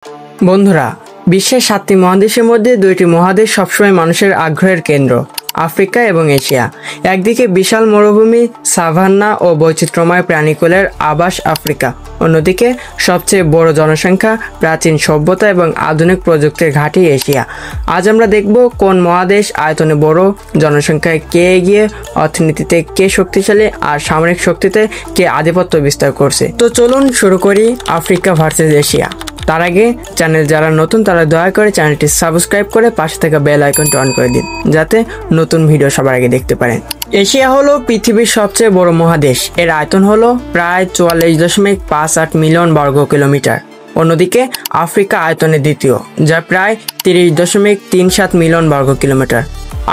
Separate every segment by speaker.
Speaker 1: বন্ধুরা, বিশ্বের 7টি মহাদেশের মধ্যে 2টি মহাদেশ সবসময় মানুষের আগ্রহের কেন্দ্র, আফ্রিকা এবং এশিয়া। একদিকে বিশাল মরুভূমি, সাভান্না ও বৈচিত্র্যময় প্রাণীকুলের আবাস আফ্রিকা, অন্যদিকে সবচেয়ে বড় জনসংখ্যা, প্রাচীন সভ্যতা এবং আধুনিক প্রযুক্তির ঘাঁটি এশিয়া। আজ আমরা দেখব কোন মহাদেশ আয়তনে বড়, জনসংখ্যায় কে এগিয়ে, অর্থনীতিতে কে শক্তিশালী আর সামরিক শক্তিতে কে আধিপত্য বিস্তার করছে। তো চলুন শুরু করি আফ্রিকা ভার্সেস এশিয়া। তার আগে চ্যানেল যারা নতুন তারা দয়া করে চ্যানেলটি সাবস্ক্রাইব করে পাশে থাকা বেল আইকনটি অন করে দিন, যাতে নতুন ভিডিও সবার আগে দেখতে পারেন। এশিয়া হলো পৃথিবীর সবচেয়ে বড় মহাদেশ। এর আয়তন হলো প্রায় 44.58 মিলিয়ন বর্গ কিলোমিটার। অন্যদিকে আফ্রিকা আয়তনে দ্বিতীয়, যা প্রায় 30.37 মিলিয়ন বর্গ কিলোমিটার।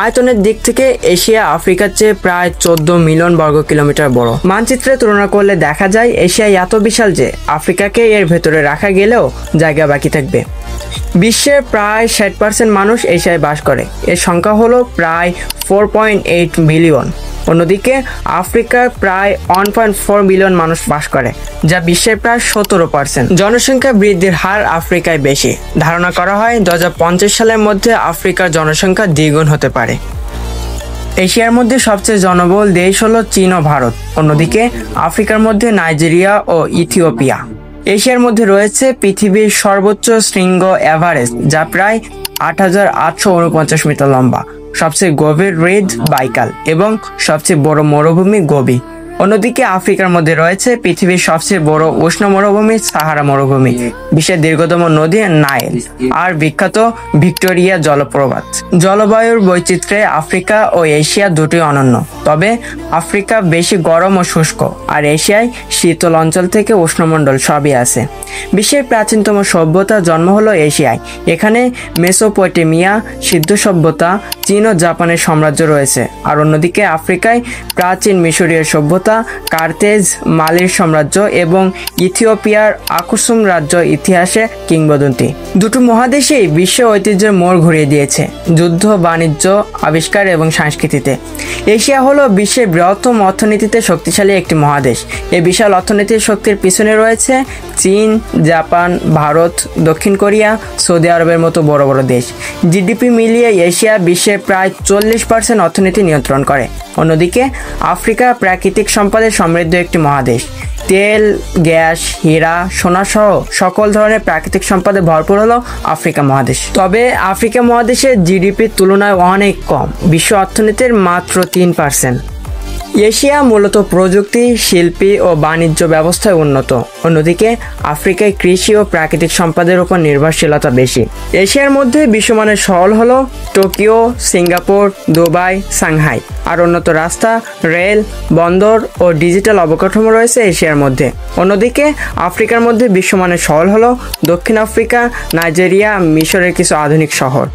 Speaker 1: আয়তনের দিক থেকে এশিয়া আফ্রিকার চেয়ে প্রায় 14 মিলিয়ন বর্গ কিলোমিটার বড়। মানচিত্রে তুলনা করলে দেখা যায় এশিয়া এত বিশাল যে আফ্রিকাকে এর ভেতরে রাখা গেলেও জায়গা বাকি থাকবে। বিশ্বের প্রায় 60% মানুষ এশিয়ায় বাস করে। এর সংখ্যা হলো প্রায় 4.8 বিলিয়ন। অন্যদিকে আফ্রিকায় প্রায় 1.4 বিলিয়ন মানুষ বাস করে, যা বিশ্বের প্রায় 17%। জনসংখ্যা বৃদ্ধির হার আফ্রিকায় বেশি। ধারণা করা হয় 2050 সালের মধ্যে আফ্রিকার জনসংখ্যা দ্বিগুণ হতে পারে। এশিয়ার মধ্যে সবচেয়ে জনবহুল দেশ হলো চীন ও ভারত। অন্যদিকে আফ্রিকার মধ্যে নাইজেরিয়া ও ইথিওপিয়া। এশিয়ার মধ্যে রয়েছে পৃথিবীর সর্বোচ্চ শৃঙ্গ এভারেস্ট, যা প্রায় 8,849 মিটার লম্বা, সবচেয়ে গভীর হ্রদ বাইকাল এবং সবচেয়ে বড় মরুভূমি গোবি। অন্যদিকে আফ্রিকার মধ্যে রয়েছে পৃথিবীর সবচেয়ে বড় উষ্ণ মরুভূমি সাহারা মরুভূমি, বিশ্বের দীর্ঘতম নদী নাইল আর বিখ্যাত ভিক্টোরিয়া জলপ্রপাত। জলবায়ুর বৈচিত্র্যে আফ্রিকা ও এশিয়া দুটোই অনন্য, তবে আফ্রিকা বেশি গরম ও শুষ্ক, আর এশিয়ায় শীতল অঞ্চল থেকে উষ্ণমণ্ডল সবই আছে। বিশ্বের প্রাচীনতম সভ্যতার জন্ম হলো এশিয়ায়। এখানে মেসোপটেমিয়া, সিদ্ধ সভ্যতা, চীন ও জাপানের সাম্রাজ্য রয়েছে। আর অন্যদিকে আফ্রিকায় প্রাচীন মিশরীয় সভ্যতা, কার্তেজ, মালির সাম্রাজ্য এবং ইথিওপিয়ার আকুসুম রাজ্য ইতিহাসে কিংবদন্তি। দুটো মহাদেশেই বিশ্ব ঐতিহ্যের মোড় ঘুরিয়ে দিয়েছে যুদ্ধ, বাণিজ্য, আবিষ্কার এবং সংস্কৃতিতে। এশিয়া হলো বিশ্বের বৃহত্তম অর্থনীতিতে শক্তিশালী একটি মহাদেশ। এই বিশাল অর্থনৈতিক শক্তির পিছনে রয়েছে চীন, জাপান, ভারত, দক্ষিণ কোরিয়া, সৌদি আরবের মতো বড় বড় দেশ। জিডিপি মিলিয়ে এশিয়া বিশ্বের প্রায় 40% অর্থনীতি নিয়ন্ত্রণ করে। অন্যদিকে আফ্রিকা প্রাকৃতিক সম্পদে সমৃদ্ধ একটি মহাদেশ। তেল, গ্যাস, হীরা, সোনা সহ সকল ধরনের প্রাকৃতিক সম্পদে ভরপুর হলো আফ্রিকা মহাদেশ। তবে আফ্রিকা মহাদেশের জিডিপির তুলনায় অনেক কম, বিশ্ব অর্থনীতির মাত্র 3%। এশিয়া মূলত প্রযুক্তি, শিল্পী ও বাণিজ্য ব্যবস্থায় উন্নত। অন্যদিকে আফ্রিকায় কৃষি ও প্রাকৃতিক সম্পদের উপর নির্ভরশীলতা বেশি। এশিয়ার মধ্যে বিশ্বমানের শহর হলো টোকিও, সিঙ্গাপুর, দুবাই, সাংহাই। আর উন্নত রাস্তা, রেল, বন্দর ও ডিজিটাল অবকাঠামো রয়েছে এশিয়ার মধ্যে। অন্যদিকে আফ্রিকার মধ্যে বিশ্বমানের শহর হলো দক্ষিণ আফ্রিকা, নাইজেরিয়া, মিশরের কিছু আধুনিক শহর।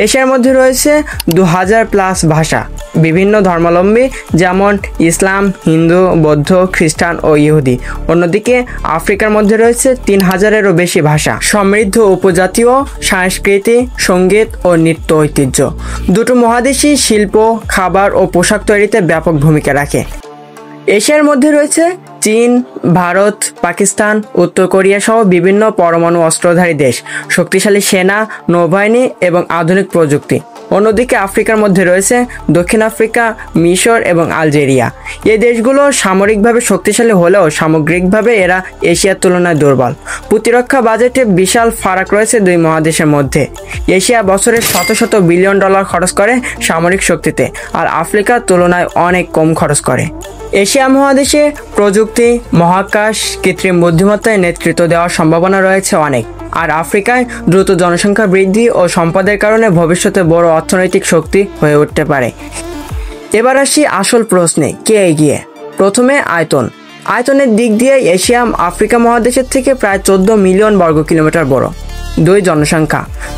Speaker 1: এশিয়ার মধ্যে রয়েছে 2000+ ভাষা, বিভিন্ন ধর্মাবলম্বী যেমন ইসলাম, হিন্দু, বৌদ্ধ, খ্রিস্টান ও ইহুদি। অন্যদিকে আফ্রিকার মধ্যে রয়েছে 3000-এরও বেশি ভাষা, সমৃদ্ধ উপজাতীয় সংস্কৃতি, সঙ্গীত ও নৃত্য ঐতিহ্য। দুটো মহাদেশই শিল্প, খাবার ও পোশাক তৈরিতে ব্যাপক ভূমিকা রাখে। এশিয়ার মধ্যে রয়েছে চীন, ভারত, পাকিস্তান, উত্তর কোরিয়া সহ বিভিন্ন পরমাণু অস্ত্রধারী দেশ, শক্তিশালী সেনা, নৌবাহিনী এবং আধুনিক প্রযুক্তি। অন্যদিকে আফ্রিকার মধ্যে রয়েছে দক্ষিণ আফ্রিকা, মিশর এবং আলজেরিয়া। এই দেশগুলো সামরিকভাবে শক্তিশালী হলেও সামগ্রিকভাবে এরা এশিয়ার তুলনায় দুর্বল। প্রতিরক্ষা বাজেটে বিশাল ফারাক রয়েছে দুই মহাদেশের মধ্যে। এশিয়া বছরে শত শত বিলিয়ন ডলার খরচ করে সামরিক শক্তিতে, আর আফ্রিকার তুলনায় অনেক কম খরচ করে। এশিয়া মহাদেশে প্রযুক্তি, মহাকাশ, কৃত্রিম বুদ্ধিমত্তায় নেতৃত্ব দেওয়ার সম্ভাবনা রয়েছে অনেক। আর আফ্রিকায় দ্রুত জনসংখ্যা বৃদ্ধি ও সম্পদের কারণে ভবিষ্যতে বড় অর্থনৈতিক শক্তি হয়ে উঠতে পারে। এবার আসি আসল প্রশ্নে, কে এগিয়ে। প্রথমে আয়তন। আয়তনের দিক দিয়ে এশিয়া আফ্রিকা মহাদেশের থেকে প্রায় 14 মিলিয়ন বর্গ কিলোমিটার বড়। 2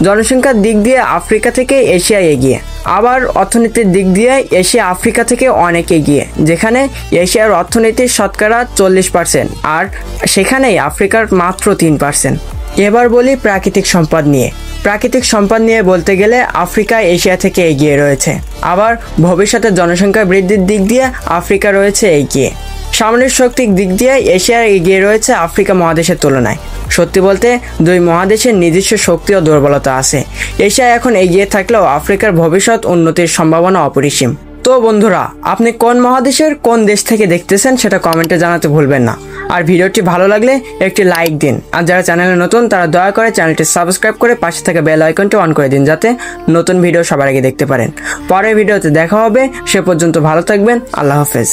Speaker 1: জনসংখ্যার দিক দিয়ে আফ্রিকা থেকে এশিয়া এগিয়ে। আবার অর্থনীতির দিক দিয়ে এশিয়া আফ্রিকা থেকে অনেক এগিয়ে, যেখানে এশিয়ার অর্থনীতির শতকরা 40% আর সেখানেই আফ্রিকার মাত্র 3%। এবার বলি প্রাকৃতিক সম্পদ নিয়ে। প্রাকৃতিক সম্পদ নিয়ে বলতে গেলে আফ্রিকা এশিয়া থেকে এগিয়ে রয়েছে। আবার ভবিষ্যতে জনসংখ্যা বৃদ্ধির দিক দিয়ে আফ্রিকা রয়েছে এগিয়ে। সামরিক শক্তির দিক দিয়ে এশিয়া এগিয়ে রয়েছে আফ্রিকা মহাদেশের তুলনায়। সত্যি বলতে দুই মহাদেশের নিজস্ব শক্তি ও দুর্বলতা আছে। এশিয়া এখন এগিয়ে থাকলেও আফ্রিকার ভবিষ্যৎ উন্নতির সম্ভাবনা অপরিসীম। তো বন্ধুরা, আপনি কোন মহাদেশের কোন দেশ থেকে দেখতেছেন সেটা কমেন্টে জানাতে ভুলবেন না। আর ভিডিওটি ভালো লাগলে একটি লাইক দিন। আর যারা চ্যানেলে নতুন তারা দয়া করে চ্যানেলটি সাবস্ক্রাইব করে পাশে থাকা বেল আইকনটি অন করে দিন, যাতে নতুন ভিডিও সবার আগে দেখতে পারেন। পরের ভিডিওতে দেখা হবে, সে পর্যন্ত ভালো থাকবেন। আল্লাহ হাফেজ।